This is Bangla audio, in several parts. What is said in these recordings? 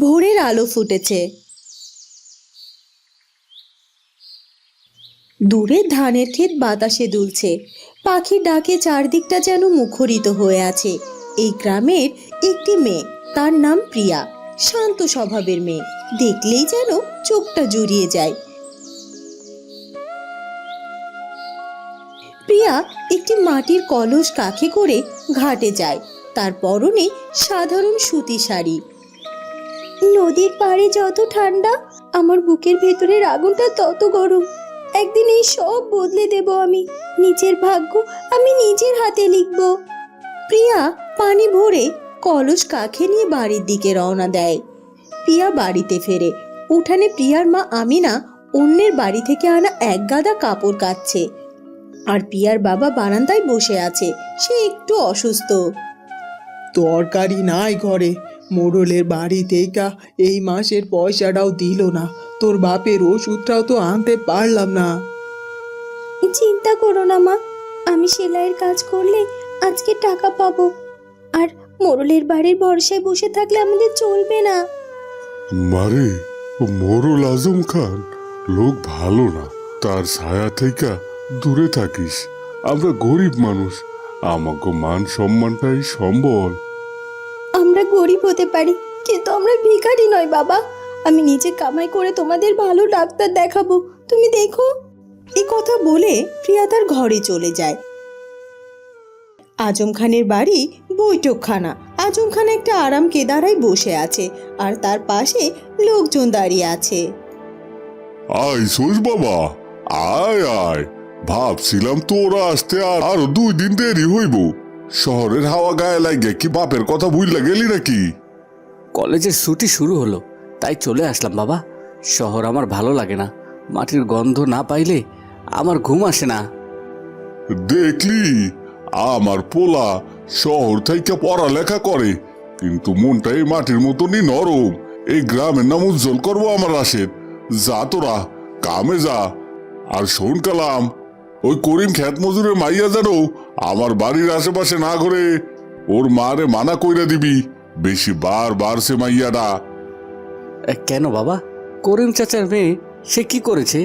ভোরের আলো ফুটেছে। দূরে ধানের ক্ষেত বাতাসে দুলছে, পাখির ডাকে চারদিকটা যেন মুখরিত হয়ে আছে। এই গ্রামের একটি মেয়ে, তার নাম প্রিয়া। শান্ত স্বভাবের মেয়ে, দেখলেই যেন চোখটা জুড়িয়ে যায়। প্রিয়া একটি মাটির কলস কাঁখে করে ঘাটে যায়। তার পরনে সাধারণ সুতি শাড়ি। নদীর পাড়ে যত ঠান্ডা, আমার বুকের ভেতরের আগুনটা তত গরম। একদিন এই সব বদলে দেব আমি। নিজের ভাগ্য আমি নিজের হাতে লিখব। প্রিয়া পানি ভরে কলস কাঁখে নিয়ে বাড়ির দিকে রওনা দেয়। প্রিয়া বাড়িতে ফেরে। উঠানে প্রিয়ার মা আমিনা অন্যের বাড়ি থেকে আনা এক গাদা কাপড় কাচ্ছে, আর প্রিয়ার বাবা বারান্দায় বসে আছে। সে একটু অসুস্থ। তরকারি নাই ঘরে, মোড়লের বাড়ি থেকে এই মাসের পয়সাটাও দিল না। তোর বাপের ওষুধটাও তো আনতে পারলাম না। চিন্তা করো না মা, আমি সেলাইয়ের কাজ করলে আজকে টাকা পাবো। আর মোড়লের বাড়ির ভরসায় বসে থাকলে আমাদের চলবে না। মারে, ও মোরল আজম খান লোক ভালো না, তার ছায়া থেকে দূরে থাকিস। আমরা গরিব মানুষ, আমাকে মান সম্মানটাই সম্বল। আমরা গরিব হতে পারি, কিন্তু আমরা ভিখারি নয় বাবা। আমি নিজে কামাই করে তোমাদের ভালো ডাক্তার দেখাবো, তুমি দেখো। এই কথা বলে প্রিয়া তার ঘরে চলে যায়। আজম খানের বাড়ি বৈঠকখানা। আজম খান একটা আরাম কেদারায় বসে আছে, আর তার পাশে লোকজন দাঁড়িয়ে আছে। আয় সোজ বাবা, আয় আয়। ভাবছিলাম তোরা আসতে আর আরো 2 দিন দেরি হইব। শহরের হাওয়া গায়ে লাগে কি বাপের কথা ভুইলা গেলি নাকি? কলেজের ছুটি শুরু হলো, তাই চলে আসলাম বাবা। শহর আমার ভালো লাগে না, মাটির গন্ধ না পাইলে আমার ঘুম আসে না। দেখলি, আমার পোলা শহর থেকে পড়ালেখা করে, কিন্তু মনটা এই মাটির মতনই নরম। এই গ্রামের নাম উজ্জ্বল করবো আমার রাশেদ। যা তোরা কামে যা। আর শোন কালাম, ওই করিম খেত মজুরের মাইয়া যেন আমার বাড়ির আশেপাশে না ঘুরে। ওর মারে মানা কইরা দিবি, বেশি বার সে মাইয়াটা। কেন বাবা? করিম চাচার মেয়ে সে কি করেছে?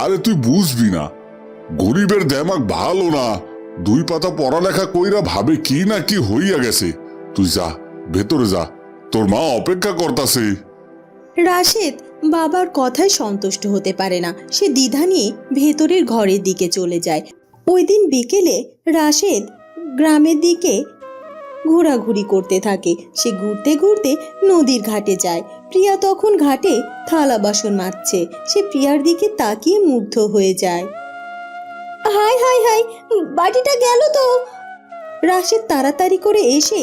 আরে তুই বুঝবি না, গরিবের দেমাগ ভালো না। 2 পাতা পড়ালেখা কইরা ভাবে কি না কি হইয়া গেছে। তুই যা, ভেতরে যা, তোর মা অপেক্ষা করতাছে। রাশেদ বাবার কথায় সন্তুষ্ট হতে পারে না। সে দ্বিধা নিয়ে ভেতরের ঘরের দিকে চলে যায়। ওই দিন বিকেলে রাশেদ গ্রামের দিকে ঘোরাঘুরি করতে থাকে। সে ঘুরতে ঘুরতে নদীর ঘাটে যায়। প্রিয়া তখন ঘাটে থালা বাসন মাজছে। সে প্রিয়ার দিকে তাকিয়ে মুগ্ধ হয়ে যায়। হাই হাই হাই, বাটিটা গেল তো। রাশেদ তাড়াতাড়ি করে এসে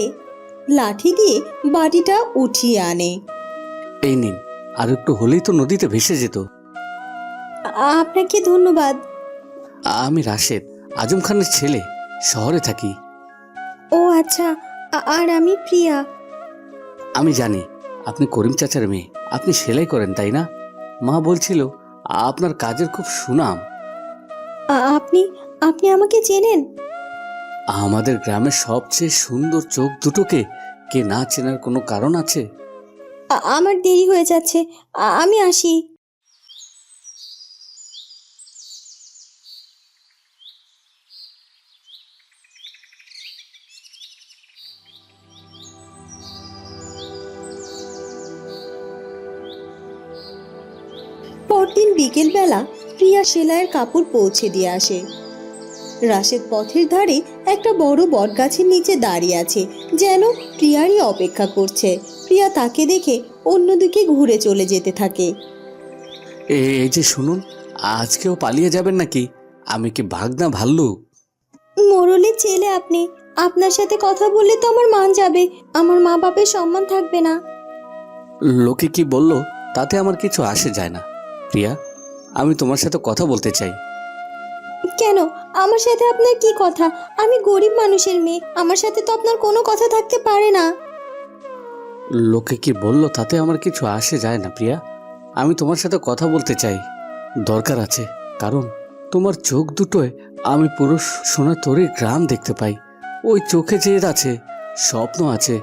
লাঠি দিয়ে বাটিটা উঠিয়ে আনে। এই নিন, আর একটু হলেই তো নদীতে ভেসে যেত। আপনাকে ধন্যবাদ। আমি রাশেদ, আজম খানের ছেলে, শহরে থাকি। ও আচ্ছা, আর আমি প্রিয়া। আমি জানি আপনি করিম চাচার মেয়ে, আপনি সেলাই করেন তাই না? মা বলছিল আপনার কাজের খুব সুনাম। আপনি আপনি আমাকে চেনেন? আমাদের গ্রামের সবচেয়ে সুন্দর চোখ দুটোকে কে না চেনার কোনো কারণ আছে? আমার দেরি হয়ে যাচ্ছে, আমি আসি। পরদিন বিকেলবেলা প্রিয়া সেলাইয়ের কাপড় পৌঁছে দিয়ে আসে। রাশেদ পথের ধারে একটা বড় বটগাছের নিচে দাঁড়িয়ে আছে, যেন প্রিয়ারই অপেক্ষা করছে। প্রিয়া তাকে দেখে অন্যদিকে ঘুরে চলে যেতে থাকে। এই যে শুনুন, আজকেও পালিয়ে যাবেন নাকি? আমি কি বাঘ না ভাল্লুক? মোড়লের ছেলে আপনি, আপনার সাথে কথা বললে তো আমার মান যাবে, আমার মা বাপের সম্মান থাকবে না। লোকে কি বললো তাতে আমার কিছু আসে যায় না। প্রিয়া, আমি তোমার সাথে কথা বলতে চাই। কেন? আমার সাথে আপনার কি কথা? আমি গরিব মানুষের মেয়ে, আমার সাথে তো আপনার কোনো কথা থাকতে পারে না। লোকে কি বললো তাতে আমার কিছু আসে যায় না প্রিয়া। আমি তোমার সাথে কথা বলতে চাই, দরকার আছে। কারণ তোমার চোখ দুটোয় আমি পুরো সোনা তরীর গ্রাম দেখতে পাই। ওই চোখে জেদ আছে, স্বপ্ন আছে,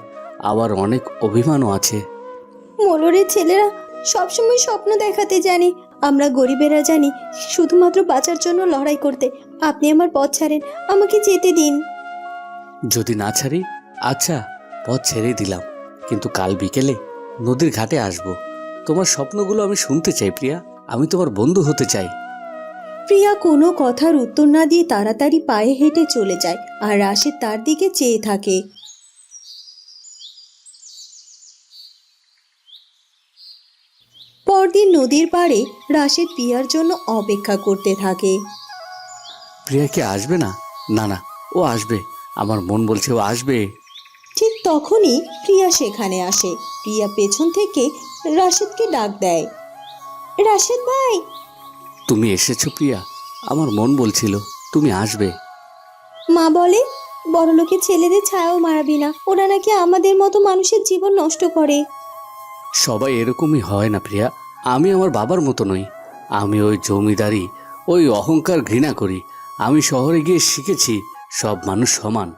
আবার অনেক অভিমানও আছে। মোড়লের ছেলেরা সবসময় স্বপ্ন দেখাতে জানে, আমরা গরিবেরা জানি শুধুমাত্র বাঁচার জন্য লড়াই করতে। আপনি আমার পথ ছাড়েন, আমাকে যেতে দিন। যদি না ছাড়ি, আচ্ছা পথ ছেড়ে দিলাম, কিন্তু কাল বিকেলে নদীর ঘাটে আসব। তোমার স্বপ্নগুলো আমি শুনতে চাই প্রিয়া, আমি তোমার বন্ধু হতে চাই। প্রিয়া কোনো কথার উত্তর না দিয়ে তাড়াতাড়ি পায়ে হেঁটে চলে যায়, আর রাশেদ তার দিকে চেয়ে থাকে। পরদিন নদীর পাড়ে রাশেদ প্রিয়ার জন্য অপেক্ষা করতে থাকে। প্রিয়া কি আসবে না? না না, ও আসবে, আমার মন বলছে ও আসবে। ঠিক তখনই প্রিয়া সেখানে আসে। প্রিয়া পেছন থেকে রাশেদকে ডাক দেয়, রাশেদ ভাই। তুমি এসেছো প্রিয়া, আমার মন বলছিল তুমি আসবে। মা বলে বড়লোকের ছেলেদের ছায়াও মারাবি না, ওরা নাকি আমাদের মতো মানুষের জীবন নষ্ট করে। সবাই এরকমই হয় না প্রিয়া, আমি আমার বাবার মতো নই। আমি ওই জমিদারি, ওই অহংকার ঘৃণা করি। আমি শহরে গিয়ে শিখেছি সব মানুষ সমান।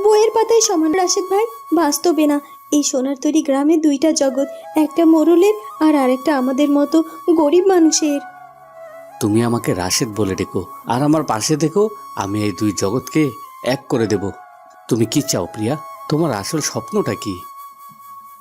বইয়ের পাতায় সমান রাশেদ ভাই, বাস্তবে না। এই সোনার তৈরি গ্রামে দুইটা জগৎ, একটা মোড়লের আর আরেকটা আমাদের মতো গরিব মানুষের। তুমি আমাকে রাশেদ বলে ডেকো, আর আমার পাশে দেখো, আমি এই দুই জগৎকে এক করে দেব। তুমি কি চাও প্রিয়া? তোমার আসল স্বপ্নটা কি?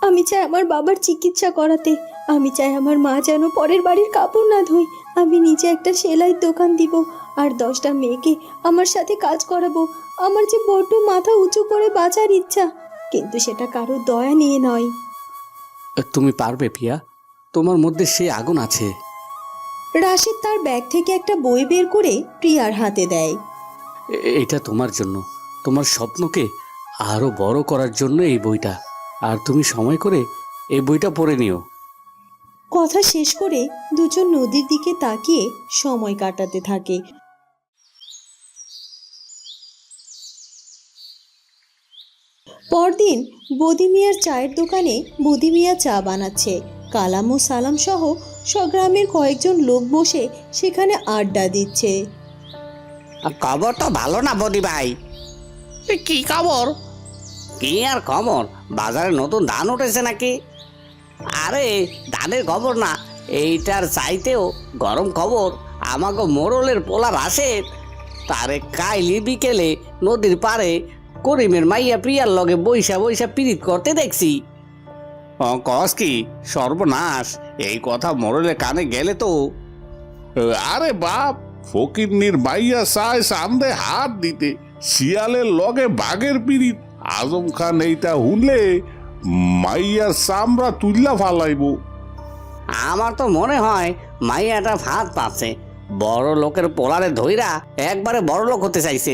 আমি চাই আমার বাবার চিকিৎসা করাতে। আমি চাই আমার মা যেন পরের বাড়ির কাপড় না ধোয়। আমি নিজে একটা সেলাইয়ের দোকান দিব, আর 10টা মেয়েকে আমার সাথে কাজ করাবো। আমার যে বড্ড মাথা উঁচু করে বাঁচার ইচ্ছা, কিন্তু সেটা কারো দয়া নিয়ে নয়। তুমি পারবে প্রিয়া, তোমার মধ্যে সেই আগুন আছে। রাশেদ তার ব্যাগ থেকে একটা বই বের করে প্রিয়ার হাতে দেয়। এটা তোমার জন্য, তোমার স্বপ্নকে আরো বড় করার জন্য এই বইটা। আর তুমি সময় করে এই বইটা পড়ে নিও। কথা শেষ করে দুজন নদীর দিকে তাকিয়ে সময় কাটাতে থাকে। পরদিন বদি মিয়ার চায়ের দোকানে বদি মিয়া চা বানাচ্ছে। কালাম ও সালাম সহ স্বগ্রামের কয়েকজন লোক বসে সেখানে আড্ডা দিচ্ছে। খবর তো ভালো না বদি ভাই। কি খবর? কি আর খবর, বাজারে নতুন ধান উঠেছে নাকি? আরে ধানের খবর না, এইটার চাইতেও গরম খবর আমাকে মোড়লের পোলা রাশেদ তারে কাইলি বিকেলে নদীর পাড়ে করিমের মাইয়া প্রিয়ার লগে বৈশা বৈশা পিরিত করতে দেখছি। কস কি সর্বনাশ, এই কথা মোড়লের কানে গেলে তো। আরে বাপ, ফকিরনির মাইয়া চায় সামনে হাত দিতে, শিয়ালের লগে বাঘের পিরিত। আজম খান এইটা শুনলে মাইয়ার চামড়া তুল্লা ফালাইব। আমার তো মনে হয় মাইয়াটা ফাঁদ পাচ্ছে, বড় লোকের পোলারে ধইরা একবারে বড় লোক হতে চাইছে।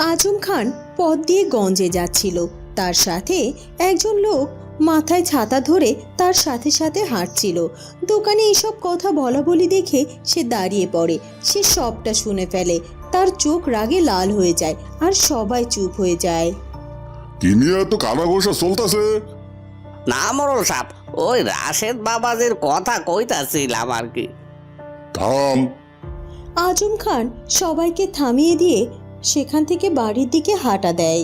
আজম খান পথ দিয়ে গঞ্জে যাচ্ছিল, তার সাথে একজন লোক মাথায় ছাতা ধরে তার সাথে সাথে হাঁটছিল। দোকানে এসব কথা বলা বলি দেখে সে দাঁড়িয়ে পড়ে। সে সবটা শুনে ফেলে, তার চোখ রাগে লাল হয়ে যায়, আর সবাই চুপ হয়ে যায়। কি নিয়ে এত কানাঘোষা চলতেছে? না মোড়ল সাপ, ওই রাশেদ বাবাজের কথা কইতাছিলাম আর কি। থাম। আজম খান সবাইকে থামিয়ে দিয়ে সেখান থেকে বাড়ির দিকে হাঁটা দেয়।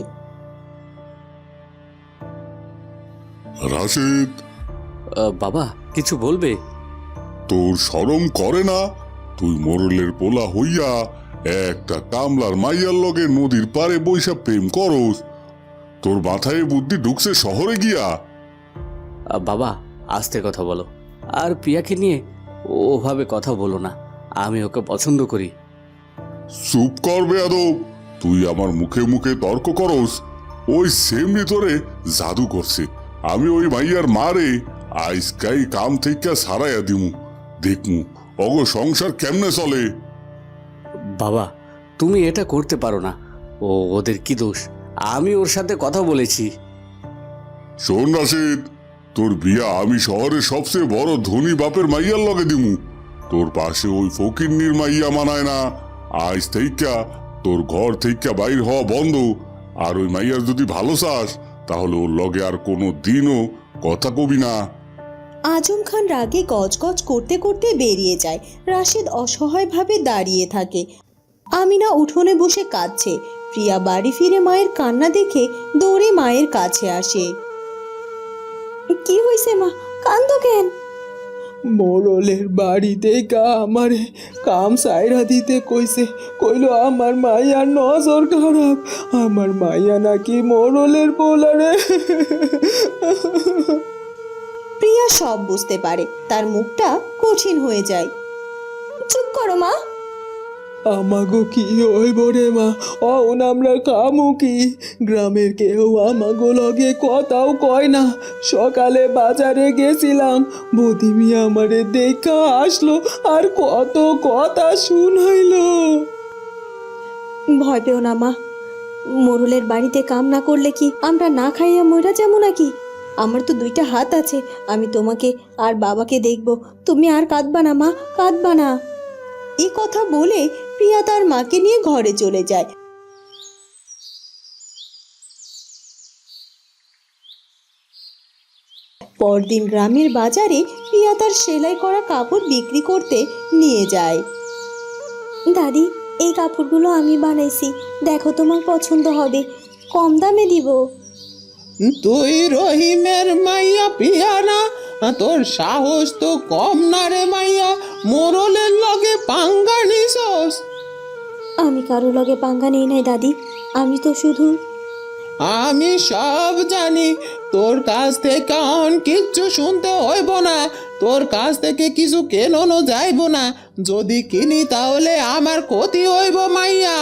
রাশেদ, বাবা কিছু বলবে? তোর শরম করে না? তুই মোরলের পোলা হইয়া একটা কামলার মাইয়ার লগে নদীর পাড়ে বৈশা প্রেম করস? তোর মাথায় বুদ্ধি ঢুকছে শহরে গিয়া? বাবা আস্তে কথা বলো, আর প্রিয়াকে নিয়ে ওভাবে কথা বলো না। আমি ওকে পছন্দ করি। চুপ কর বেয়াদব, তুই আমার মুখে মুখে তর্ক করস। ওই সেমনি তোরে জাদু করছে। আমি ওই মাইয়ার মারে আইসকাই কাম থেকে সারাইয়া দিমু, দেখমু অগ সংসার কেমনে চলে। বাবা তুমি এটা করতে পারো না, ওদের কি দোষ? আমি ওর সাথে কথা বলেছি। শোন রাশেদ, তোর বিয়া আমি শহরের সবচেয়ে বড় ধনী বাপের মাইয়ার লগে দিমু। তোর পাশে ওই ফকিরনির মাইয়া মানায় না। আজ থেইকা তোর ঘর থেকে বাইর হওয়া বন্ধ। আর ওই মাইয়ার যদি ভালো চাস, তাহলে ওর লগে আর কোনো দিনও কথা কবি না। আজম খান রাগে গজগজ করতে করতে বেরিয়ে যায়। রাশেদ অসহায়ভাবে দাঁড়িয়ে থাকে। আমিনা উঠোনে বসে কাঁদছে। প্রিয়া বাড়ি ফিরে মায়ের কান্না দেখে দৌড়ে মায়ের কাছে আসে। কি হয়েছে মা, কান্দো কেন? মোড়লের বাড়িতে আমারে কাম সাইরা দিতে কইছে, কইলো আমার মাইয়ার নজর খারাপ, আমার মাইয়া নাকি মোড়লের পোলারে। প্রিয়া সব বুঝতে পারে, তার মুখটা কঠিন হয়ে যায়। চুপ করো মা। আমাগো কি হইব রে মা, অন আমরা খামু কি? গ্রামের কেউ আমাগো লগে কথাও কয় না। সকালে বাজারে গেছিলাম, বদিমি আমারে দেখা আসলো আর কত কথা শুনাইলো। ভয় পেও না মা, মোরলের বাড়িতে কাম না করলে কি আমরা না খাইয়া মইরা যাবো নাকি? আমার তো 2টা হাত আছে, আমি তোমাকে আর বাবাকে দেখব। তুমি আর কাঁদবা না মা, কাঁদবা না। এই কথা বলে প্রিয়া তার মাকে নিয়ে ঘরে চলে যায়। পরদিন গ্রামের বাজারে প্রিয়া তার সেলাই করা কাপড় বিক্রি করতে নিয়ে যায়। দাদি, এই কাপড়গুলো আমি বানাইছি, দেখো তোমার পছন্দ হবে, কম দামে দিব। তুই রহিমের মাইয়া প্রিয়া না? তোর সাহস তো কম না রে মাইয়া, মোড়লের লগে পাঙ্গা নিছস। আমি কারো লগে পাঙ্গা নেই নাই দাদি, আমি তো শুধু। আমি সব জানি, তোর কাছ থেকে কিচ্ছু শুনতে হইব না, তোর কাছ থেকে কিছু কেননো যাইব না। যদি কিনি তাহলে আমার ক্ষতি হইব মাইয়া।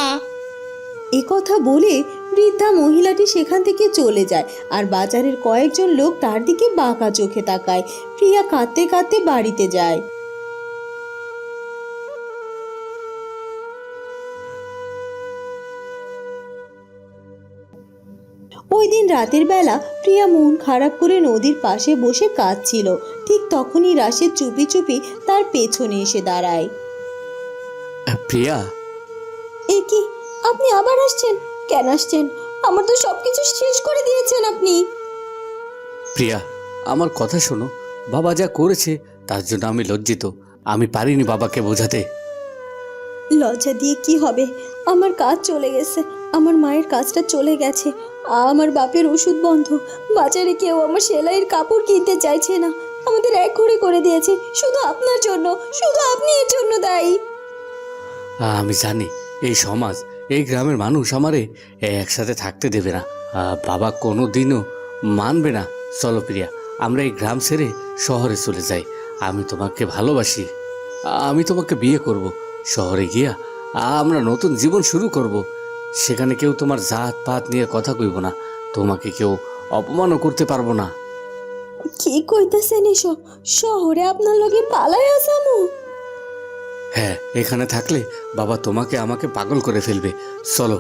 এ কথা বলে বৃদ্ধা মহিলাটি সেখান থেকে চলে যায়, আর বাজারের কয়েকজন লোক তার দিকে বাঁকা চোখে তাকায়। প্রিয়া কাঁদতে কাঁদতে বাড়িতে যায়। ওই দিন রাতের বেলা প্রিয়া মন খারাপ করে নদীর পাশে বসে কাঁদছিল। ঠিক তখনই রাশেদ চুপি চুপি তার পেছনে এসে দাঁড়ায়। প্রিয়া, এ কি, আপনি আবার আসছেন? কেন আসছেন? আমার তো সবকিছু শেষ করে দিয়েছেন আপনি। প্রিয়া, আমার কথা শোনো। বাবা যা করেছে তার জন্য আমি লজ্জিত। আমি পারিনি বাবাকে বোঝাতে। লজ্জা দিয়ে কি হবে? আমার কাজ চলে গেছে, আমার মায়ের কাজটা চলে গেছে, আমার বাপের ওষুধ বন্ধ, বাজারে কেউ আমার সেলাইয়ের কাপড় কিনতে চাইছে না, আমাদের একঘরে করে দিয়েছে শুধু আপনার জন্য, শুধু আপনি এর জন্য দায়ী। আমি জানি এই সমাজ, এই গ্রামের মানুষ আমারে একসাথে থাকতে দেবে না। বাবা কোনো দিনও মানবে না। চলো প্রিয়া, আমরা এই গ্রাম ছেড়ে শহরে চলে যাই। আমি তোমাকে ভালোবাসি, আমি তোমাকে বিয়ে করব। শহরে গিয়া আমরা নতুন জীবন শুরু করব। সেখানে কেউ তোমার জাত পাত নিয়ে কথা কইব না, তোমাকে কেউ অপমানও করতে পারবো না। কি কইতাছেন এসব? শহরে আপনার লগে পালাইয়া যামু? হ্যাঁ, এখানে থাকলে বাবা তোমাকে আমাকে পাগল করে ফেলবে। চলো।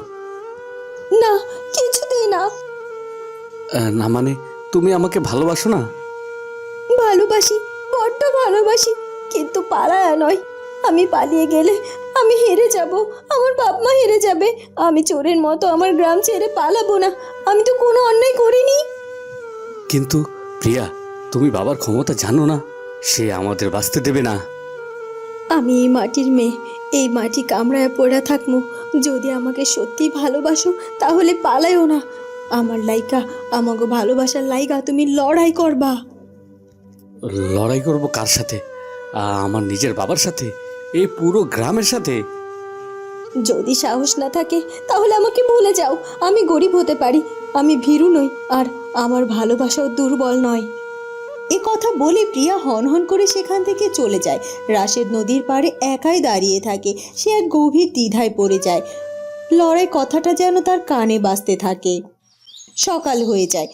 না, কিছুতেই না। না মানে, তুমি আমাকে ভালোবাসো না? ভালোবাসি, বড্ড ভালোবাসি, কিন্তু পালায়া নয়। আমি পালিয়ে গেলে আমি হেরে যাব, আমার বাপ মা হেরে যাবে। আমি চোরের মতো আমার গ্রাম ছেড়ে পালাবো না, আমি তো কোনো অন্যায় করিনি। কিন্তু প্রিয়া, তুমি বাবার ক্ষমতা জানো না, সে আমাদের বাঁচতে দেবে না। আমি এই মাটির মেয়ে, এই মাটি কামড়ায় পড়া থাকবো। যদি আমাকে সত্যি ভালোবাসো তাহলে পালাইও না। আমার লাইকা, আমাকে ভালোবাসার লাইকা তুমি লড়াই করবা। লড়াই করব কার সাথে? আমার নিজের বাবার সাথে? এই পুরো গ্রামের সাথে? যদি সাহস না থাকে তাহলে আমাকে ভুলে যাও। আমি গরিব হতে পারি, আমি ভীরু নই, আর আমার ভালোবাসাও দুর্বল নয়। এ কথা বলে প্রিয়া হনহন করে সেখান থেকে চলে যায়। রাশেদ নদীর পাড়ে একাই দাঁড়িয়ে থাকে। সে এক গভীর দ্বিধায় পড়ে যায়। লড়াই কথাটা যেন তার কানে বাজতে থাকে। সকাল হয়ে যায়।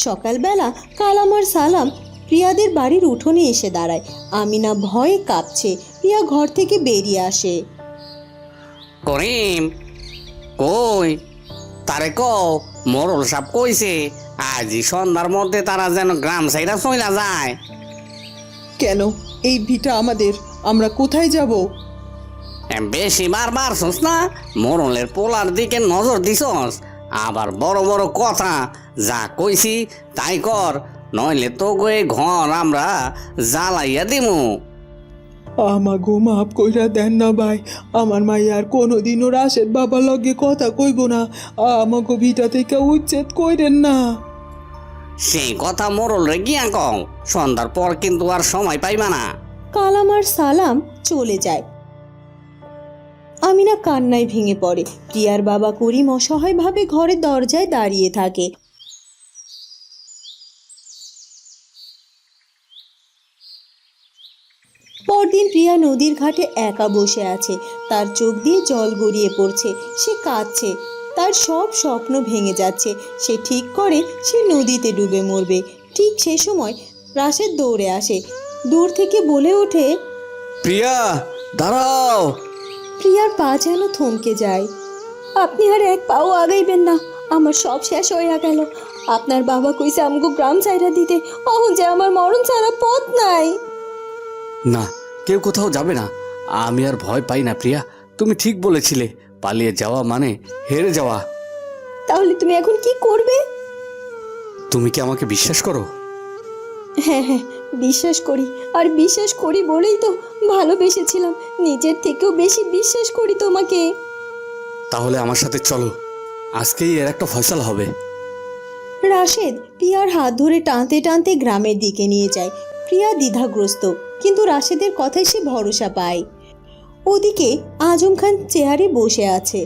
সকালবেলা কালাম আর সালাম প্রিয়াদের বাড়ির উঠোনে এসে দাঁড়ায়। আমিনা ভয়ে কাঁপছে। প্রিয়া ঘর থেকে বেরিয়ে আসে। করিম, কই তারে কও মোরল সাপ কইছে আজই সন্ধ্যার মধ্যে তারা যেন গ্রাম সাইডা চইলা যায়। কেন? এই ভিটা আমাদের, আমরা কোথায় যাব? বেশি বারবার শুনস না, মোরলের পোলার দিকে নজর দিছস, আবার বড় বড় কথা। যা কইছি তাই কর, নইলে তো গয়ে ঘর আমরা জ্বালাইয়া দিমু। আমাগো মাফ কইরা দেন না ভাই। আমার মাইয়ার কোনোদিনও রাশেদ বাবা লগে কথা কইব না। আমাগো ভিটা থেকে উচ্ছেদ কইরেন না। সেই কথা মোরল রে গিয়া কং, সন্ধ্যার পর কিন্তু আর সময় পাইবা না। কালাম আর সালাম চলে যায়। আমিনা কান্নায় ভেঙে পড়ে। প্রিয়ার বাবা করিম অসহায়ভাবে ঘরের দরজায় দাঁড়িয়ে থাকে। পরদিন প্রিয়া নদীর ঘাটে একা বসে আছে। তার চোখ দিয়ে জল গড়িয়ে পড়ছে। সে কাঁদছে। তার সব স্বপ্ন ভেঙে যাচ্ছে। সে ঠিক করে সে নদীতে ডুবে মরবে। ঠিক সে সময় রাশেদ দৌড়ে আসে। দূর থেকে বলে ওঠে, প্রিয়া দাঁড়াও। প্রিয়ার পা যেন থমকে যায়। আপনি আর এক পাও আগাইবেন না, আমার সব শেষ হইয়া গেল। আপনার বাবা কইছে আমগো গ্রাম ছাইরা দিতে, অহন যে আমার মরণ ছাড়া পথ নাই। না, কেউ কোথাও যাবে না। আমি আর ভয় পাই না প্রিয়া। তুমি ঠিক বলেছিলে, পালিয়ে যাওয়া মানে হেরে যাওয়া। তাহলে তুমি এখন কি করবে? তুমি কি আমাকে বিশ্বাস করো? হ্যাঁ হ্যাঁ, বিশ্বাস করি। আর বিশ্বাস করি বলেই তো ভালোবেসেছিলাম। নিজের থেকেও বেশি বিশ্বাস করি তোমাকে। তাহলে আমার সাথে চলো, আজকেই এর একটা ফয়সালা হবে। রাশেদ প্রিয়ার হাত ধরে টানতে টানতে গ্রামের দিকে নিয়ে যায়। প্রিয়া দ্বিধাগ্রস্ত, কিন্তু রাশেদের কথায় সে ভরসা পায়। ওদিকে আজম খান চেয়ারে বসে আছে।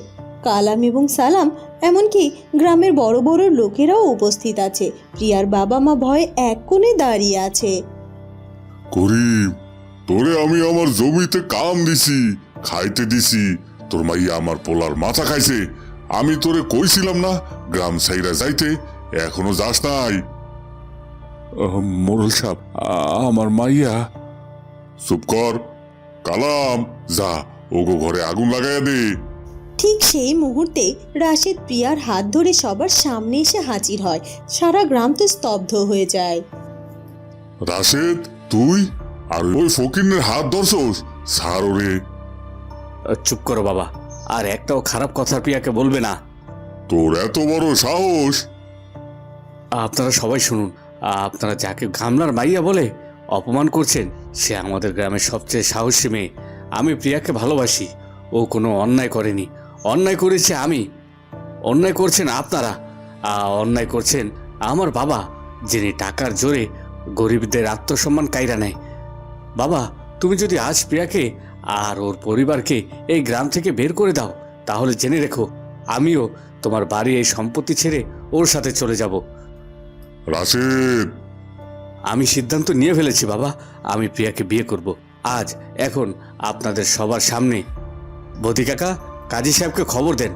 কালাম এবং সালাম, এমনকি গ্রামের বড় বড় লোকেরাও উপস্থিত আছে। প্রিয়ার বাবা মা ভয়ে এক কোণে দাঁড়িয়ে আছে। করিম, তোরে আমি আমার জমিতে কাম দিছি, খাইতে দিছি, তোর মাইয়া আমার পোলার মাথা খাইছে। আমি তোরে কইছিলাম না গ্রাম সাইরা যাইতে, এখনো যাস নাই। মোরল সাহেব, আমার মাইয়া। চুপ কর কালাম, যা ওগো ঘরে আগুন লাগাইয়া দে। ঠিক সেই মুহূর্তে রাশেদ প্রিয়ার হাত ধরে সবার সামনে এসে হাজির হয়। সারা গ্রাম তো স্তব্ধ হয়ে যায়। রাশেদ, তুই আর ওই ফকিনের হাত ধরছস? ছাড় ওরে। চুপ করো বাবা, আর একটাও খারাপ কথা প্রিয়াকে বলবে না। তোর এত বড় সাহস! আপনারা সবাই শুনুন, আপনারা যাকে গামলার মাইয়া বলে অপমান করছেন, সে আমাদের গ্রামের সবচেয়ে সাহসী মেয়ে। আমি প্রিয়াকে ভালোবাসি। ও কোনো অন্যায় করেনি। অন্যায় করেছে আমি, অন্যায় করছেন আপনারা, অন্যায় করছেন আমার বাবা, যিনি টাকার জোরে গরিবদের আত্মসম্মান কাইরা নেয়। বাবা, তুমি যদি আজ প্রিয়াকে আর ওর পরিবারকে এই গ্রাম থেকে বের করে দাও, তাহলে জেনে রেখো আমিও তোমার বাড়ি এই সম্পত্তি ছেড়ে ওর সাথে চলে যাব। রাশেদ, আমি সিদ্ধান্ত নিয়ে ফেলেছি বাবা, আমি প্রিয়াকে বিয়ে করব আজ, এখন, আপনাদের সবার সামনে। বদি কাকা, কাজী সাহেবকে খবর দেন।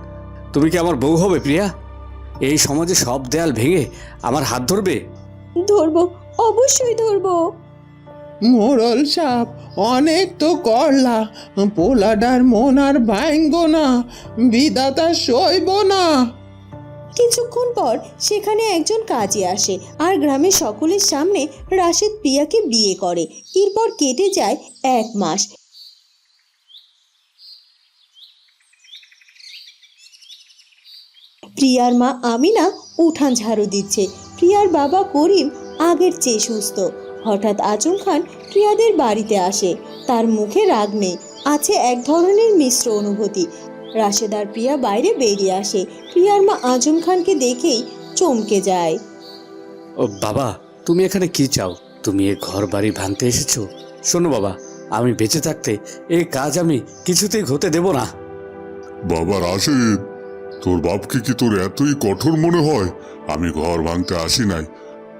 তুমি কি আমার বউ হবে প্রিয়া? এই সমাজে সব দেয়াল ভেঙে আমার হাত ধরবে? ধরবো, অবশ্যই ধরবো। মোরল সাহেব, অনেক তো করলা, পোলাডার মন আর ভাঙ্গ না, বিধাতা সইব না। কিছুক্ষণ পর সেখানে একজন কাজী আসে আর গ্রামের সকলের সামনে রাশেদ প্রিয়াকে বিয়ে করে। এরপর কেটে যায় 1 মাস। প্রিয়ার মা আমিনা উঠান ঝাড়ু দিচ্ছে। প্রিয়ার বাবা করিম আগের চেয়ে সুস্থ। হঠাৎ আজম খান প্রিয়াদের বাড়িতে আসে। তার মুখে রাগ নেই, আছে এক ধরনের মিশ্র অনুভূতি। রাশেদ আর প্রিয়া বাইরে বেরিয়ে আসে। প্রিয়ার মা আজম খানকে দেখেই চমকে যায়। ও বাবা, তুমি এখানে কি চাও? তুমি এ ঘর বাড়ি ভাঙতে এসেছো? শোনো বাবা, আমি বেঁচে থাকতে এই কাজ আমি কিছুতেই হতে দেব না। বাবা রাশেদ, তোর বাপকে কি তোর এতই কঠোর মনে হয়? আমি ঘর ভাঙতে আসি নাই,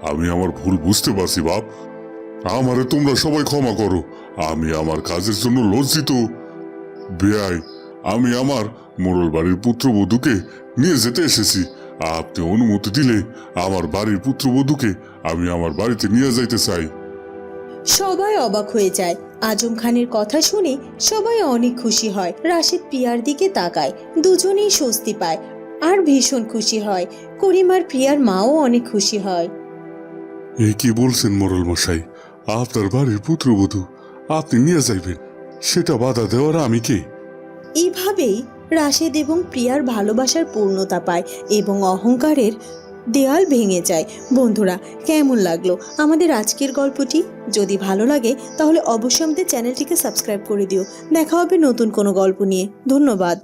আমি আমার ভুল বুঝতে পারছি বাপ। আমারে তোমরা সবাই ক্ষমা করো, আমি আমার কাজের জন্য লজ্জিত। বেয়াই, আমি আমার মোড়ল বাড়ির পুত্রবধূকে নিয়ে যেতে এসেছি। আপনি অনুমতি দিলে আমার বাড়ির পুত্রবধূকে আমি আমার বাড়িতে নিয়ে যাইতে চাই। সবাই অবাক হয়ে যায়। আজম খানের কথা শুনে সবাই অনেক খুশি হয়। রাশেদ প্রিয়ার দিকে তাকায়, দুজনেই স্বস্তি পায় আর ভীষণ খুশি হয়। করিম আর প্রিয়ার মাও অনেক খুশি হয়। এ কি বলছেন মোড়ল মশাই? আপনার বাড়ির পুত্রবধূ আপনি নিয়ে যাইবেন, সেটা বাধা দেওয়ার আমি কে? এইভাবেই রাশেদ এবং প্রিয়ার ভালোবাসার পূর্ণতা পায় এবং অহংকারের দেয়াল ভেঙে যায়। বন্ধুরা, কেমন লাগলো আমাদের আজকের গল্পটি? যদি ভালো লাগে তাহলে অবশ্যই আমাদের চ্যানেলটিকে সাবস্ক্রাইব করে দিও। দেখা হবে নতুন কোনো গল্প নিয়ে। ধন্যবাদ।